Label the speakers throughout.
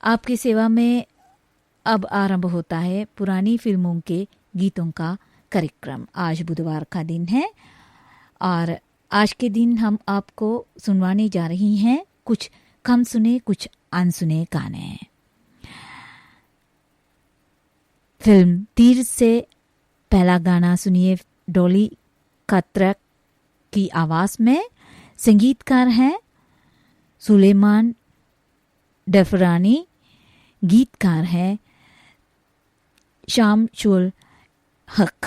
Speaker 1: आपकी सेवा में अब आरंभ होता है पुरानी फिल्मों के गीतों का कार्यक्रम। आज बुधवार का दिन है और आज के दिन हम आपको सुनवाने जा रही हैं कुछ कम सुने कुछ अनसुने गाने। फिल्म तीर से पहला गाना सुनिए डॉली कत्रक की आवाज में। संगीतकार हैं सुलेमान डफरानी, गीतकार हैं शामशुल हक।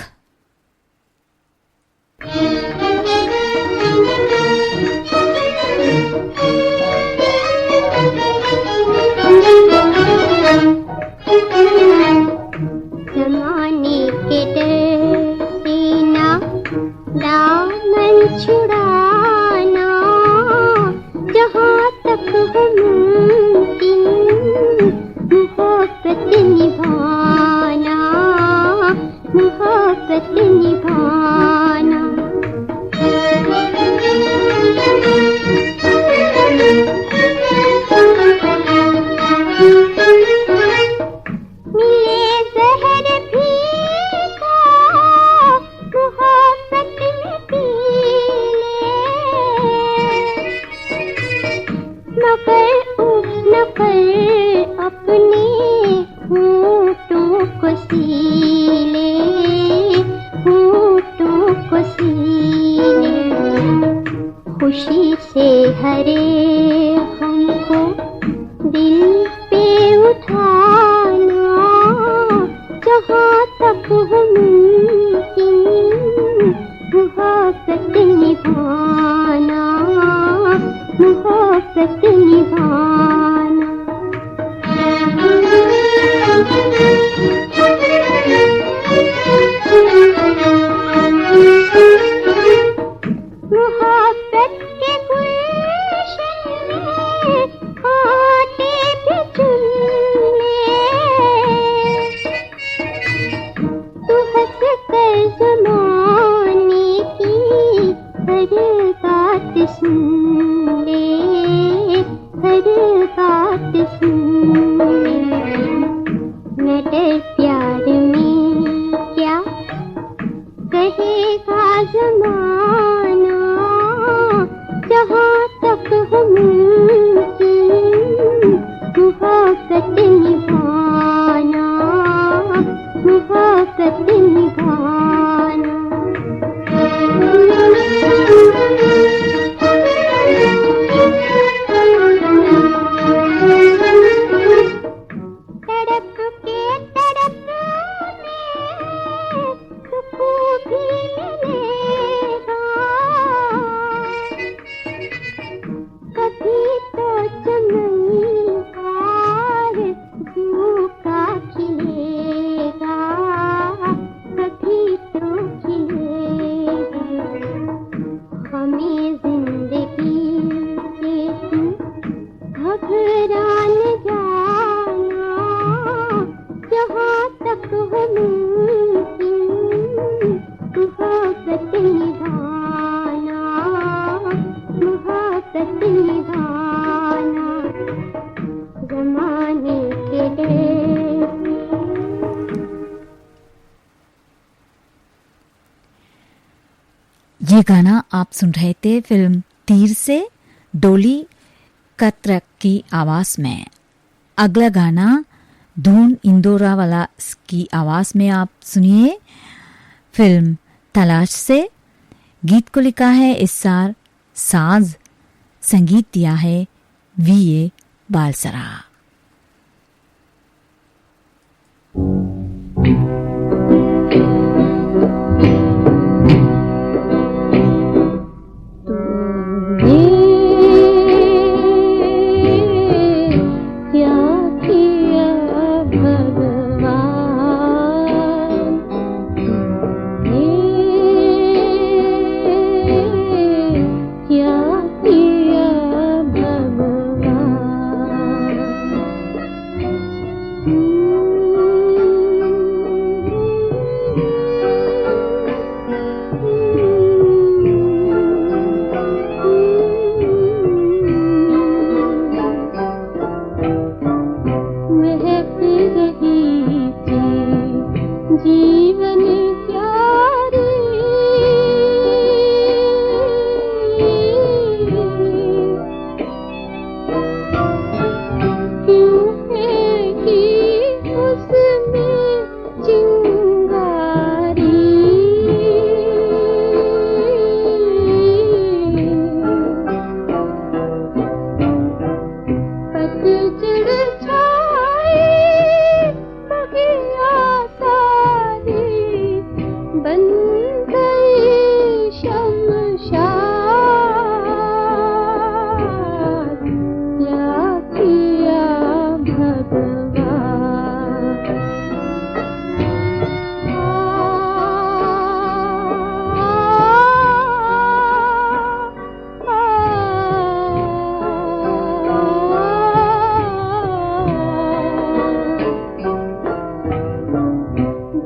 Speaker 2: जमाने के डर से ना दामन छुड़ाना, जहाँ तक हो मुमकिन मोहब्बत निभाना, मोहब्बत निभाना। खुशी से हरे हमको दिल पे उठाना, जहाँ तक हो मुमकिन मोहब्बत निभाना, मोहब्बत निभाना। मोहब्बत के गुलशन में कांटे भी चुन ले, तू हंस कर ज़माने की हर बात सुन ले, हर बात सुन ले। न डर प्यार में क्या कहेगा ज़माना, जहाँ तक हो मुमकिन मोहब्बत निभाना, मोहब्बत निभाना। तड़प के तड़प में सुकून भी मिलेगा, कभी तो चमन हार धूका खिलेगा, कभी तो खिलेगा। हमें जिंदगी से तू घबरा न जाना, जहाँ तक हो मुमकिन मोहब्बत निभाना, मोहब्बत निभाना। ज़माने के डर।
Speaker 1: ये गाना आप सुन रहे थे फिल्म तीर से डोली कत्रक की आवाज में। अगला गाना धून इंदौरा वाला की आवाज में आप सुनिए फिल्म तलाश से। गीत को लिखा है इस्सार साज, संगीत दिया है वीए बालसरा।
Speaker 2: क्या किया भगवान। चिड़ छाई बगिया सारी बन गई शमशाद क्या किया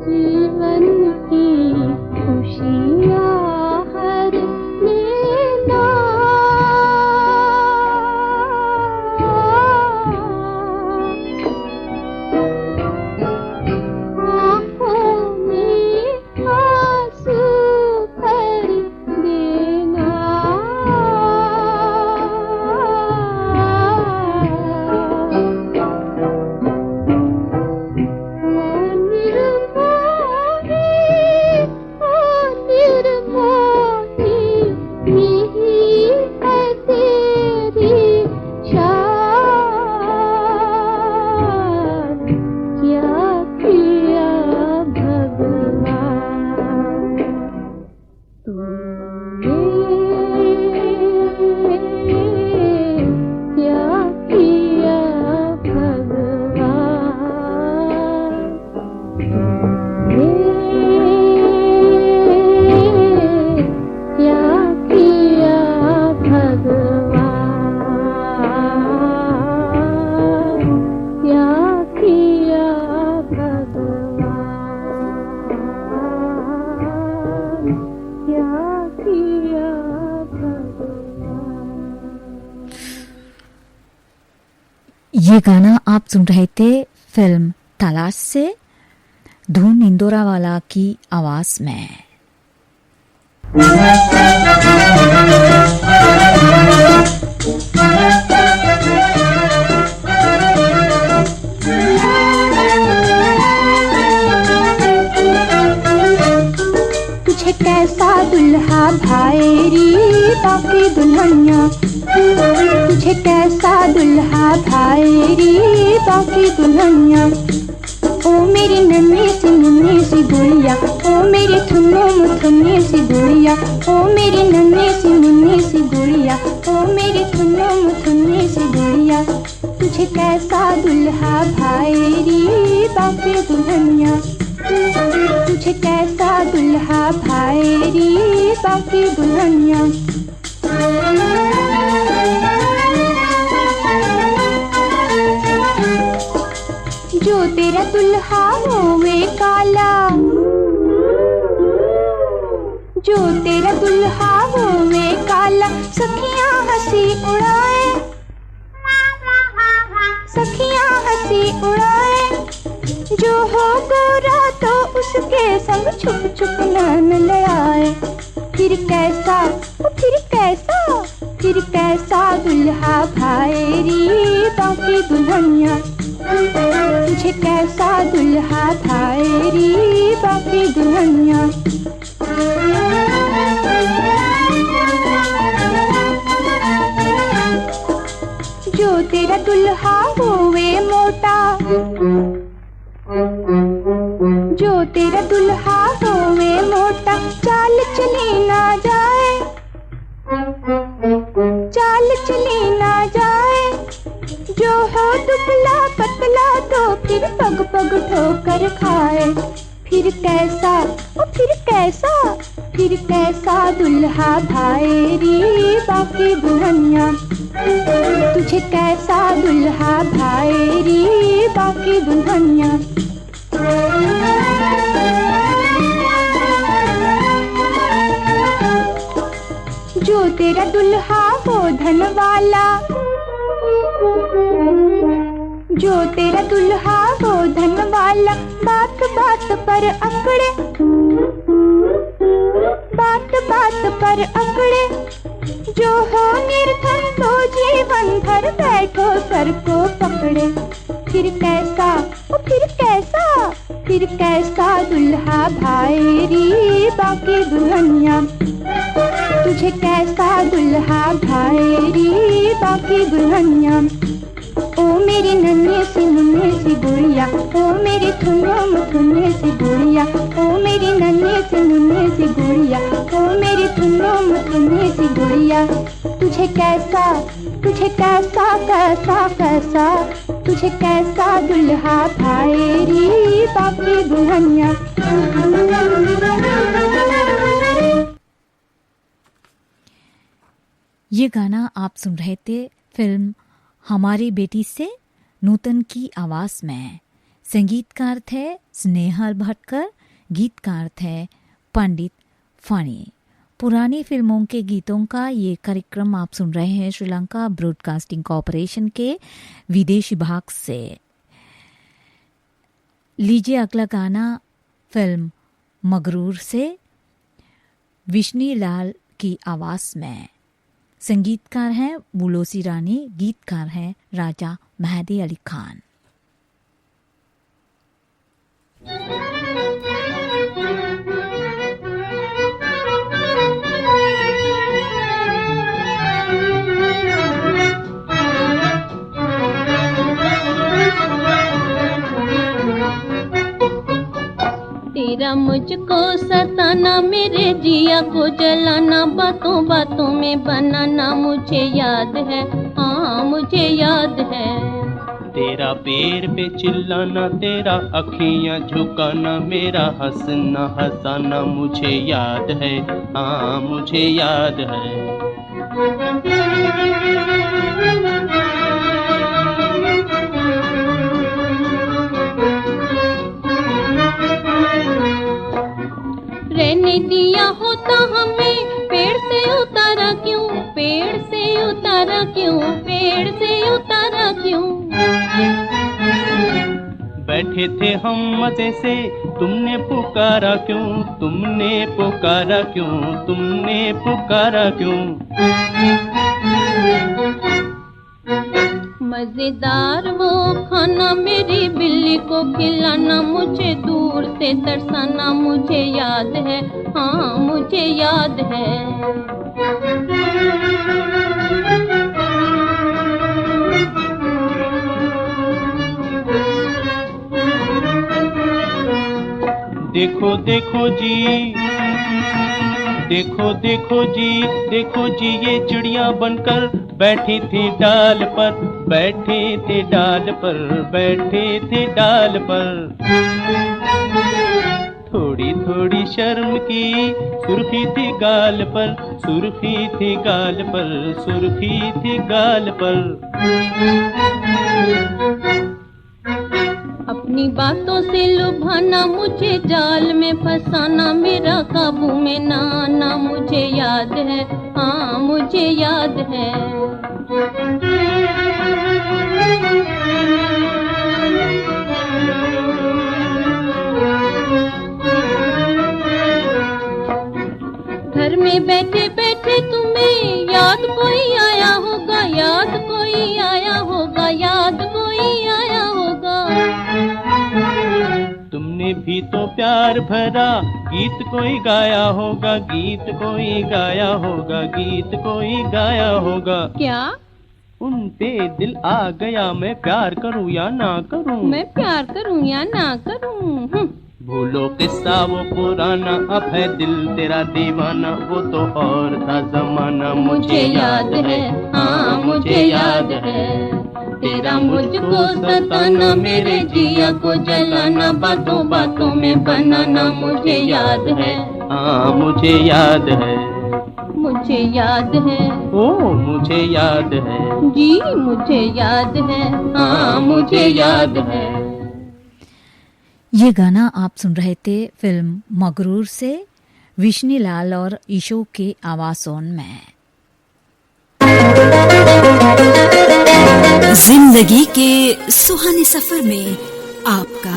Speaker 2: जीवन की खुशियाँ हर लेना आँखों में आंसू भर देना
Speaker 1: ये गाना आप सुन रहे थे फिल्म तलाश से धून इंदौरावाला की आवाज में।
Speaker 2: तुझे कैसा दुल्हा भाई री बाकी दुल्हनिया तुझे कैसा दुल्हा भाई री बाकी दुल्हनिया ओ मेरी नन्ही सी गुड़िया ओ मेरी थुन्नू मुथुन्नी सी गुड़िया ओ मेरी नन्ही सी गुड़िया ओ मेरी थुन्नू मुथुन्नी सी गुड़िया तुझे कैसा दुल्हा भाई री बाकी दुल्हनिया तुझे कैसा दुल्हा भाई री बाकी दुल्हनिया जो तेरा दुल्हा होवे काला जो तेरा दुल्हा होवे काला सखियां हंसी उड़ाए सखियां हंसी उड़ाए जो हो गोरा तो उसके संग छुप छुप नान लड़ाए फिर कैसा दुल्हा भाई री बाकी दुल्हनिया तुझे कैसा दुल्हा भाई री बाकी दुल्हनिया जो तेरा दुल्हा होवे मोटा जो तेरा दुल्हा होवे मोटा चाल चली ना जाए चाल चली ना जाए जो हो दुबला पतला तो फिर पग पग ठोकर खाए फिर कैसा दुल्हा भाई री बाकी दुल्हनिया तुझे कैसा दुल्हा भाई री बाकी दुल्हनिया जो तेरा दुल्हा हो धन वाला जो तेरा दुल्हा हो धन वाला बात बात पर अकड़े बात बात पर अकड़े जो हो निर्धन तो जीवन भर बैठो सर को पकड़े फिर कैसा दुल्हा भाई री बाकी दुल्हनिया तुझे कैसा दुल्हा भाई री बाकी दुल्हनिया ओ मेरी नन्ही सी मुन्नी सी गुड़िया, ओ मेरी थुन्नुम थुन्नी सी गुड़िया, ओ मेरी नन्ही सी मुन्नी सी गुड़िया, ओ मेरी थुन्नुम थुन्नी सी गुड़िया। तुझे कैसा कैसा कैसा, तुझे कैसा दुल्हा भाए री बाकी दुल्हनिया।
Speaker 1: ये गाना आप सुन रहे थे फिल्म हमारी बेटी से, नूतन की आवाज में। संगीतकार थे स्नेहल भटकर, गीतकार थे पंडित फणी। पुरानी फिल्मों के गीतों का ये कार्यक्रम आप सुन रहे हैं श्रीलंका ब्रॉडकास्टिंग कॉरपोरेशन के विदेशी भाग से। लीजिए अगला गाना फिल्म मगरूर से, विष्णु लाल की आवाज में। संगीतकार हैं बुलोसी रानी, गीतकार हैं राजा मेहदी अली खान।
Speaker 3: तेरा मुझको सताना, मेरे जिया को जलाना, बातों बातों में बनाना मुझे याद है, हाँ मुझे याद है।
Speaker 4: तेरा पैर पे चिल्लाना, तेरा अखियां झुकाना, मेरा हंसना हंसाना मुझे याद है, हाँ मुझे याद है। रहने दिया होता हमें, पेड़ से उतारा क्यों, पेड़ से उतारा क्यों, पेड़ से उतारा क्यों। बैठे थे हम मजे से, तुमने पुकारा क्यों, तुमने पुकारा क्यों, तुमने पुकारा क्यों। मजेदार वो खाना, मेरी बिल्ली को खिलाना, मुझे दूर से तरसाना मुझे याद है, हाँ मुझे याद है। देखो देखो जी, देखो देखो जी, देखो जी ये चिड़िया बनकर बैठी थी डाल पर, बैठे थे डाल पर, बैठे थे डाल पर। थोड़ी थोड़ी शर्म की सुर्खी थी गाल पर, सुर्खी थी गाल पर, सुर्खी थी गाल पर। अपनी बातों से लुभाना, मुझे जाल में फंसाना, मेरा काबू में ना आना मुझे याद है, हाँ मुझे याद है। घर में बैठे बैठे तुम्हें याद कोई आया होगा, याद कोई आया होगा, याद कोई आया होगा। तुमने भी तो प्यार भरा गीत कोई गाया होगा, गीत कोई गाया होगा, गीत कोई गाया होगा। क्या? उन पे दिल आ गया, मैं प्यार करूं या ना करूं, मैं प्यार करूं या ना करूं। भूलो किस्सा वो पुराना, अब है दिल तेरा दीवाना, वो तो और था जमाना मुझे याद है, हाँ मुझे याद है। तेरा मुझको सताना, मेरे जिया को जलाना, बातों बातों में बनाना मुझे याद है, हाँ मुझे याद है। मुझे याद है, ओ मुझे याद है, जी मुझे याद है, हाँ मुझे याद है।
Speaker 1: ये गाना आप सुन रहे थे फिल्म मगरूर से, विष्णु लाल और ईशो के आवाज़ों में।
Speaker 5: जिंदगी के सुहाने सफर में आपका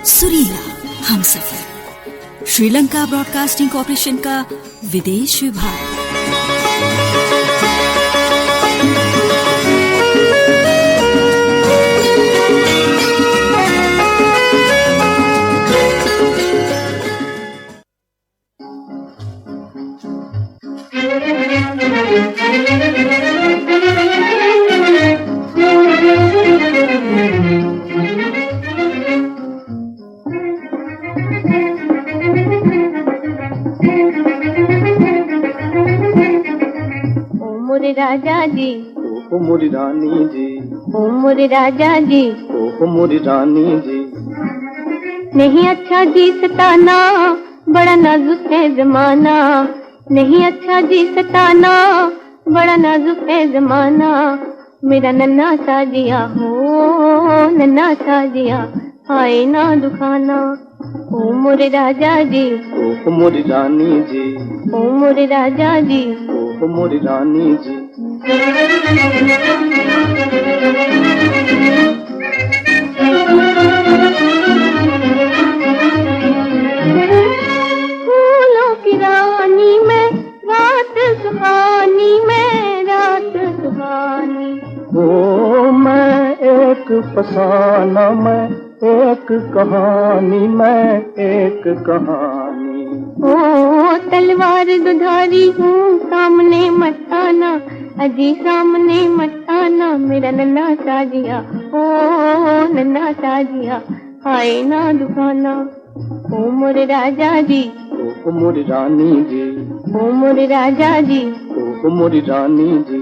Speaker 5: सुरीला हमसफर, श्रीलंका ब्रॉडकास्टिंग कॉरपोरेशन का विदेश विभाग।
Speaker 2: राजा जी,
Speaker 4: ओ मोरी रानी जी,
Speaker 2: ओ मोरे राजा जी,
Speaker 4: ओ मोरी रानी जी।
Speaker 2: नहीं अच्छा जी सताना, बड़ा नाजुक है जमाना, नहीं अच्छा जी सताना, बड़ा नाजुक है जमाना, मेरा नन्हा साजिया हो, नन्हा साजिया, आए ना दुखाना, ओ मोरे राजा जी,
Speaker 4: ओ मोरी रानी जी,
Speaker 2: ओ मोरे राजा जी,
Speaker 4: ओ मोरी रानी जी।
Speaker 2: फूलों की रानी में रात सुहानी, में रात सुहानी,
Speaker 4: ओ मैं एक फसाना, मैं एक कहानी, मैं एक कहानी।
Speaker 2: ओ तलवार दुधारी हूँ, सामने मत आना, अजी सामने मत आना, मेरा नन्हा साजिया, ओ नन्हा साजिया, आए ना दुखाना, ओ मोरे राजा जी,
Speaker 4: ओ मोरी रानी जी,
Speaker 2: ओ मोरे राजा जी,
Speaker 4: ओ मोरी रानी जी।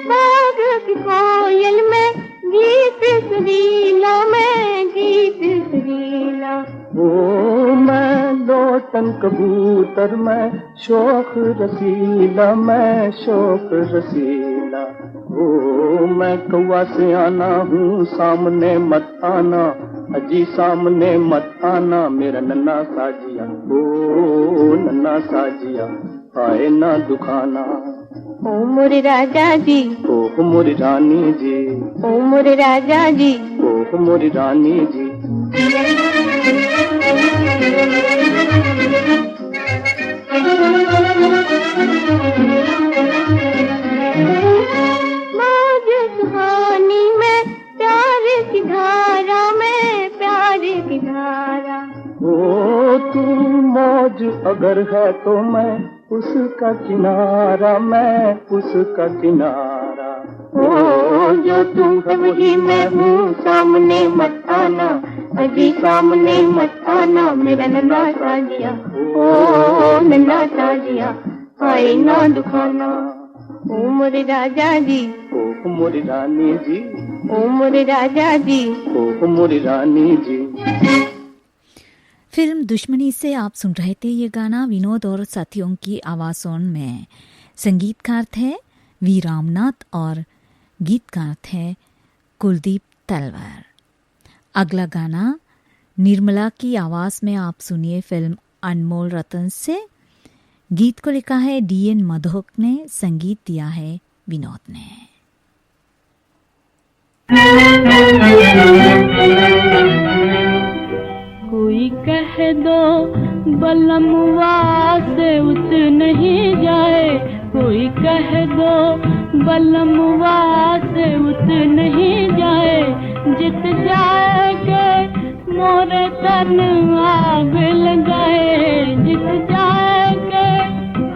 Speaker 2: बाग की कोयल में गीत सुरीला, में गीत सुरीला,
Speaker 4: ओ मैं लोटन कबूतर, मैं शौक रसीला, मैं शौक रसीला। ओ मैं कौवा से आना हूँ, सामने मत आना, अजी सामने मत आना, मेरा नन्हा साजिया, ओ नन्हा साजिया, आए ना दुखाना,
Speaker 2: ओ मोरे राजा जी,
Speaker 4: ओ मोरी रानी जी,
Speaker 2: ओ मोरे राजा जी,
Speaker 4: ओ मोरी रानी जी।
Speaker 2: मौज सुहानी में प्यार की धारा, में प्यार की धारा,
Speaker 4: ओ तू मौज अगर है तो मैं उसका किनारा, मैं उसका किनारा।
Speaker 2: ओ जो तुम है वही मैं हूँ, सामने मत आना, अजी सामने मत आना, मेरा नन्हा साजिया, ओ नन्हा साजिया, आए ना दुखाना, ओ मोरे राजा जी,
Speaker 4: ओ मोरी रानी जी,
Speaker 2: ओ मोरे राजा जी,
Speaker 4: ओ मोरी रानी जी।
Speaker 1: फिल्म दुश्मनी से आप सुन रहे थे ये गाना विनोद और साथियों की आवाज़ों में। संगीतकार थे वी रामनाथ और गीतकार थे कुलदीप तलवार। अगला गाना निर्मला की आवाज़ में आप सुनिए फिल्म अनमोल रतन से। गीत को लिखा है DN मधोक ने, संगीत दिया है विनोद ने।
Speaker 3: कोई कह दो बलमुआ से उत नहीं जाए, कोई कह दो बलमुआ से उत नहीं जाए, जित जाएगे मोरे तन आग लगाए, जित जाएगे,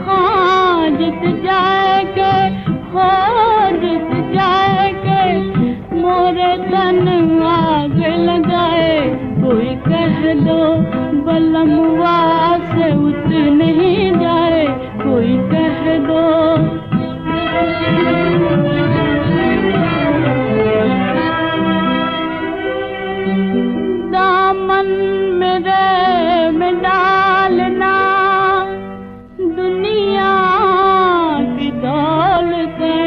Speaker 3: हाँ जित जाएगे, हो जित जाएगे मोरे तन आग लगाए, कोई कह दो बलमुआ से उत नहीं जाए, कोई कह दो। दामन मेरे में डालना दुनिया की दौलतें,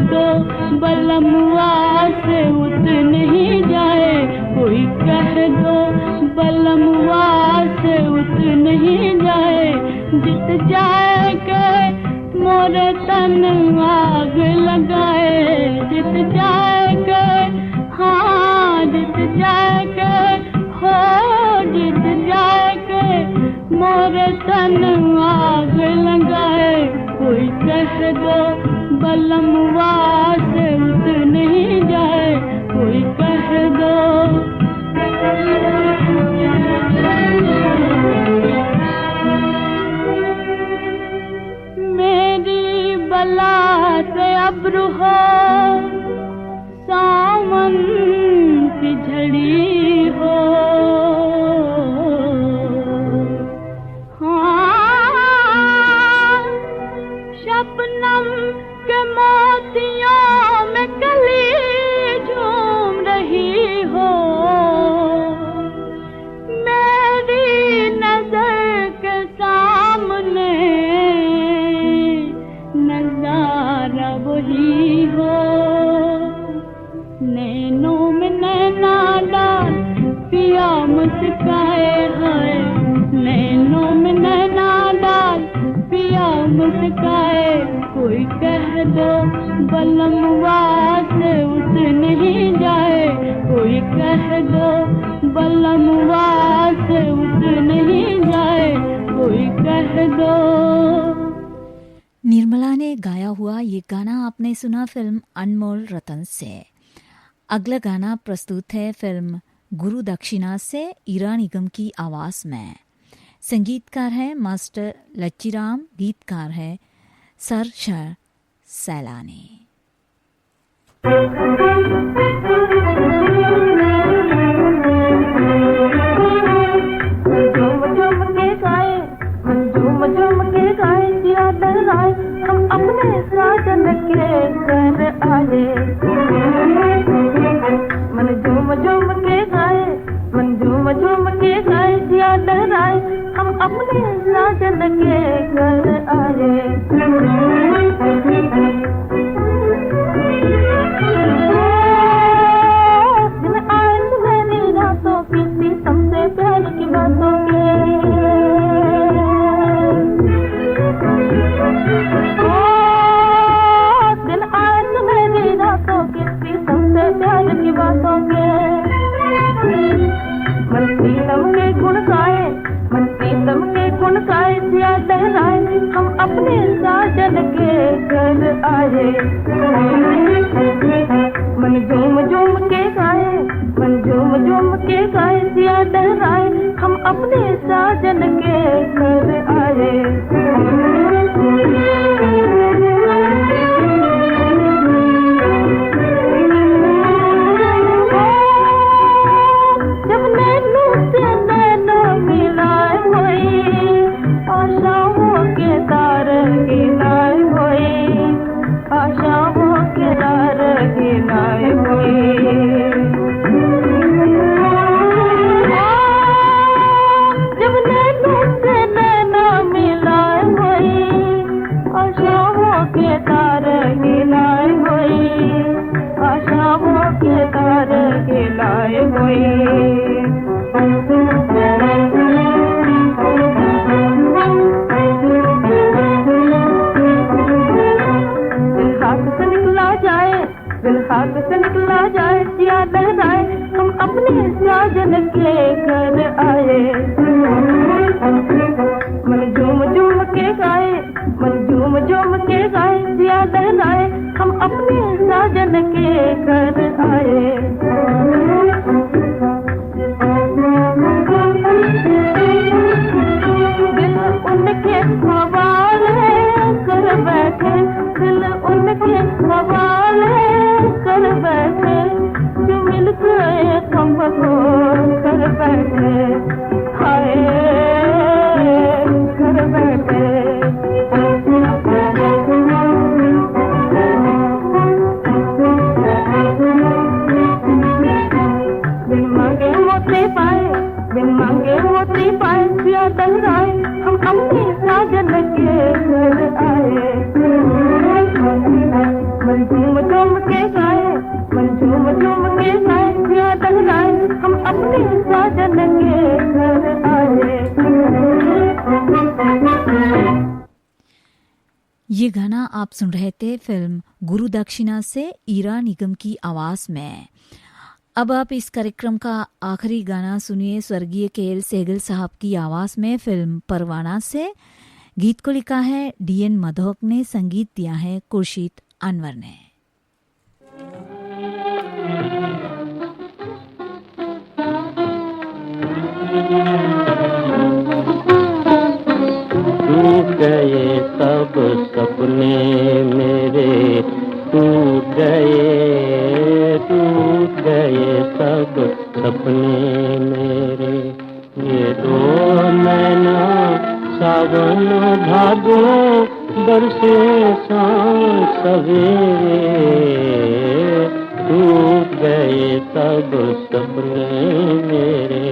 Speaker 3: दो बलमुआ से उत नहीं जाए, कोई कह दो बलमुआ से उत नहीं जाए,
Speaker 2: जित जाएगा मोरे तन आग लगाए, जित जाएगा, हाँ जित जाएगा, हो जित जाएगा मोरे तन आग लगाए। कोई कह दो बलमवा से उतर नहीं जाए, कोई कह दो। मेरी बला से अब्र हो सावन की झड़ी हो, हाँ शबनम के मोतियों में कली झूम रही हो। मेरी नजर के सामने नजारा वही हो। नैनों में नैना डाल पिया मुस्काए है, नैनों में नैना डाल पिया मुस्काए। कोई कह दो बलमवा से उतर नहीं जाए, कोई कह दो बलमवा से उतर नहीं जाए, कोई कह दो।
Speaker 1: निर्मला ने गाया हुआ ये गाना आपने सुना फिल्म अनमोल रतन से। अगला गाना प्रस्तुत है फिल्म गुरु दक्षिणा से ईरा निगम की आवाज में। संगीतकार है मास्टर लच्चीराम, गीतकार है सर सैलानी।
Speaker 2: हम अपने साजन के घर आए, मन झूम झूम के गाए, मन झूम झूम के गाए, जिया लहराए। हम अपने साजन के घर आए। दिन आए मेरी रातों की सबसे प्यार की बातों के, प्यार की बातों के। मन प्रीतम के गुण गाए, मन प्रीतम के गुण गाए, जिया लहराए। हम अपने साजन के घर आए। मन झूम झूम के गाए, मन झूम झूम के गाए, जिया लहराए। हम अपने साजन के घर आए। हम अपने साजन के घर आए।
Speaker 1: ये गाना आप सुन रहे थे फिल्म गुरु दक्षिणा से ईरा निगम की आवाज में। अब आप इस कार्यक्रम का आखिरी गाना सुनिए स्वर्गीय केएल सहगल साहब की आवाज में फिल्म परवाना से। गीत को लिखा है डीएन मधोक ने, संगीत दिया है खुर्शीद अनवर ने।
Speaker 4: टूट गए सब सपने मेरे, टूट गए सब सपने मेरे। ये दो नैना सावन भादो बरसे शाम सवेरे, टूट गए सब सपने मेरे।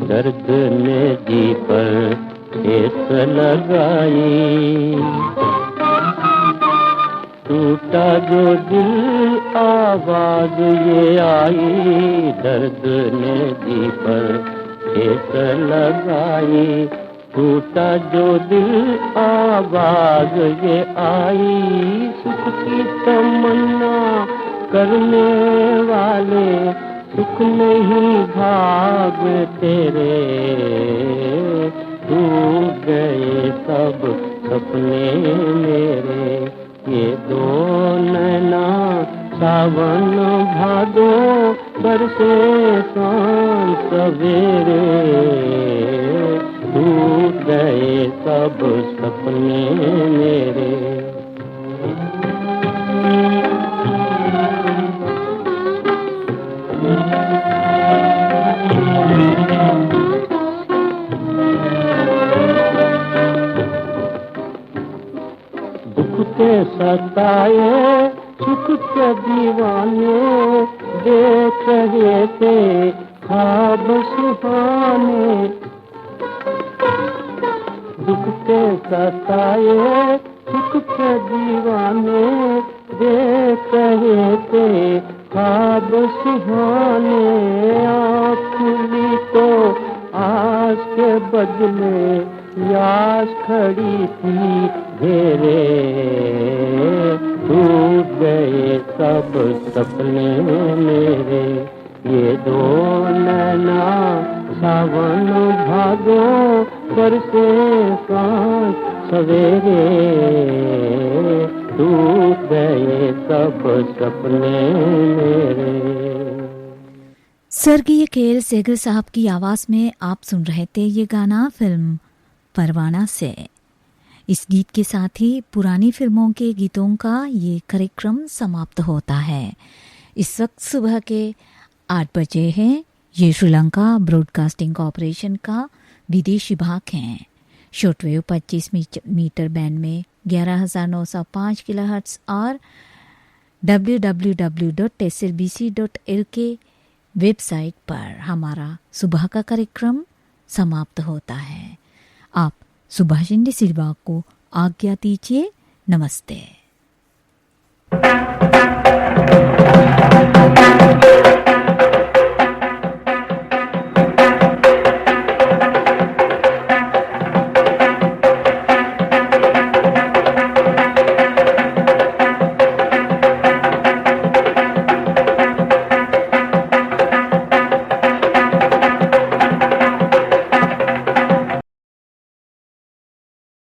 Speaker 4: दर्द ने जी पर ठेस लगाई, टूटा जो दिल आवाज ये आई। दर्द ने जी पर ठेस लगाई, टूटा जो दिल आवाज ये आई। सुख की तमन्ना करने वाले सुख नहीं भाग तेरे, टूट गए सब सपने मेरे। ये दो नैना सावन भादो बरसे शाम सवेरे, टूट गए सब सपने मेरे। दुख के सताए सुख के दीवाने, देख रहे थे ख्वाब सुहाने। दुख के सताए सुख के दीवाने, देख रहे थे ख्वाब सुहाने। खुली तो आज के बदले यास खड़ी थी घेरे, टूट गए सब सपने मेरे। ये दो नैना सावन भादो बरसे शाम सवेरे, टूट गए सब सपने मेरे।
Speaker 1: स्वर्गीय केएल सहगल साहब की आवाज में आप सुन रहे थे ये गाना फिल्म परवाना से। इस गीत के साथ ही पुरानी फिल्मों के गीतों का ये कार्यक्रम समाप्त होता है। इस वक्त सुबह के 8 बजे हैं। ये श्रीलंका ब्रॉडकास्टिंग कॉरपोरेशन का विदेशी भाग है। शॉर्टवेव 25 मीटर बैंड में 11,905 किलोहर्ट्ज और www.slbc.lk वेबसाइट पर हमारा सुबह का कार्यक्रम समाप्त होता है। आप सुभाषिनी सिल्वा को आज्ञा दीजिए। नमस्ते।